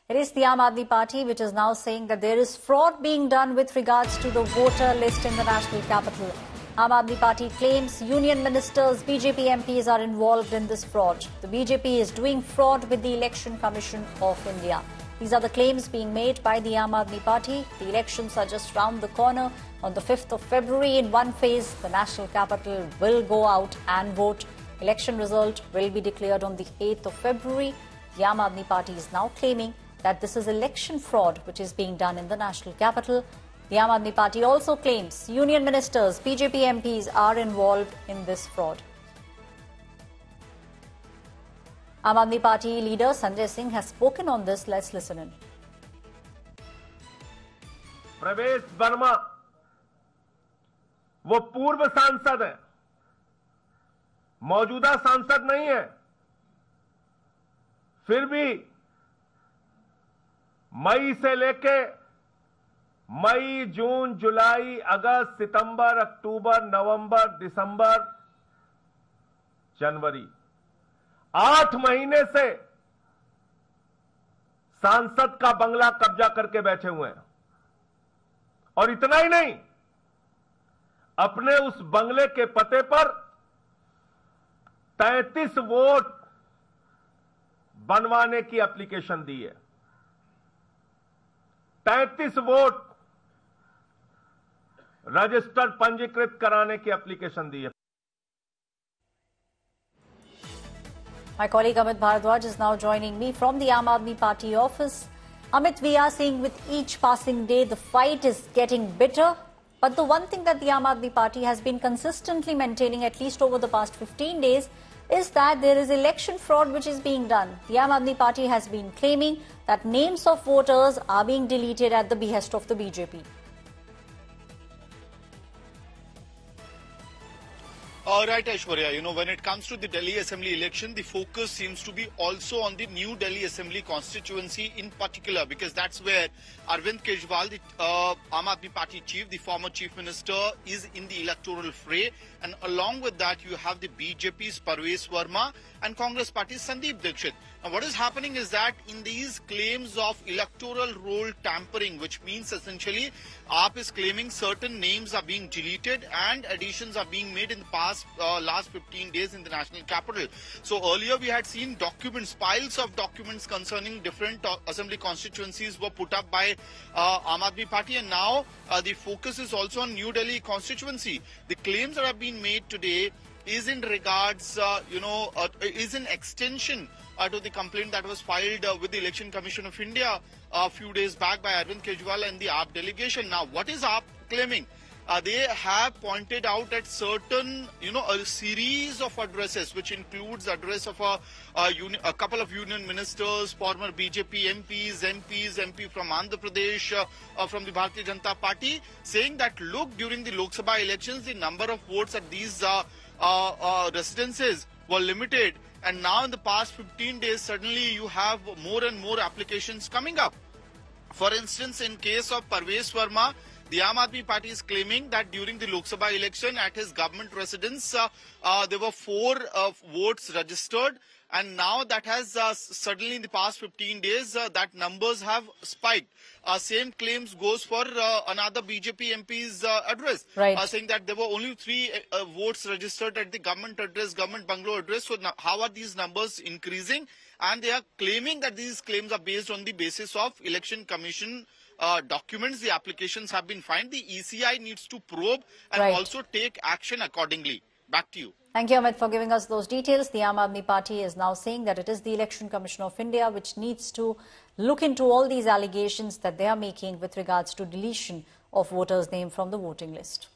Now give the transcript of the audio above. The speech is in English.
It is the Aam Aadmi Party which is now saying that there is fraud being done with regards to the voter list in the national capital. Aam Aadmi Party claims union ministers, BJP MPs are involved in this fraud. The BJP is doing fraud with the Election Commission of India. These are the claims being made by the Aam Aadmi Party. The elections are just round the corner. On the 5th of February, in one phase, the national capital will go out and vote. Election result will be declared on the 8th of February. The Aam Aadmi Party is now claiming that this is election fraud which is being done in the national capital. The Aam Aadmi Party also claims union ministers, BJP MPs are involved in this fraud. Aam Aadmi Party leader Sanjay Singh has spoken on this. Let's listen in. प्रवेश वर्मा वो पूर्व सांसद है, मौजूदा सांसद नहीं है। फिर भी मई से लेके मई, जून, जुलाई, अगस्त, सितंबर, अक्टूबर, नवंबर, दिसंबर, जनवरी 8 महीने से सांसद का बंगला कब्जा करके बैठे हुए हैं। और इतना ही नहीं, अपने उस बंगले के पते पर 33 वोट बनवाने की एप्लीकेशन दी है। 33 वोट रजिस्टर्ड पंजीकृत कराने की एप्लीकेशन दी है। My colleague Amit Bharadwaj is now joining me from the Aam Aadmi Party office. Amit, we are seeing with each passing day the fight is getting bitter. But the one thing that the Aam Aadmi Party has been consistently maintaining, at least over the past 15 days, is that there is election fraud which is being done. The Aam Aadmi Party has been claiming that names of voters are being deleted at the behest of the BJP. Right, Aishwarya. When it comes to the Delhi Assembly election, the focus seems to be also on the new Delhi Assembly constituency in particular, because that's where Arvind Kejriwal, the Aam Aadmi Party chief, the former chief minister, is in the electoral fray. And along with that, you have the BJP's Parvez Verma and Congress Party's Sandeep Dixit. Now, what is happening is that in these claims of electoral roll tampering, which means essentially AAP is claiming certain names are being deleted and additions are being made in the last 15 days in the national capital. So earlier we had seen documents, piles of documents concerning different assembly constituencies were put up by Aam Aadmi Party, and now the focus is also on New Delhi constituency. The claims that have been made today is in regards, is in extension to the complaint that was filed with the Election Commission of India a few days back by Arvind Kejriwal and the AAP delegation. Now, what is AAP claiming? They have pointed out at certain, a series of addresses, which includes address of a couple of union ministers, former BJP MPs, MP from Andhra Pradesh, from the Bharatiya Janata Party, saying that, look, during the Lok Sabha elections, the number of votes at these residences were limited. And now in the past 15 days, suddenly you have more and more applications coming up. For instance, in case of Parvez Verma, the Aam Aadmi Party is claiming that during the Lok Sabha election at his government residence, there were 4 votes registered. And now that has suddenly in the past 15 days, that numbers have spiked. Same claims goes for another BJP MP's address, right, saying that there were only 3 votes registered at the government address, government bungalow address. So now, how are these numbers increasing? And they are claiming that these claims are based on the basis of Election Commission documents. The applications have been filed. The ECI needs to probe and also take action accordingly. Back to you. Thank you, Amit, for giving us those details. The Aam Aadmi Party is now saying that it is the Election Commission of India which needs to look into all these allegations that they are making with regards to deletion of voters' name from the voting list.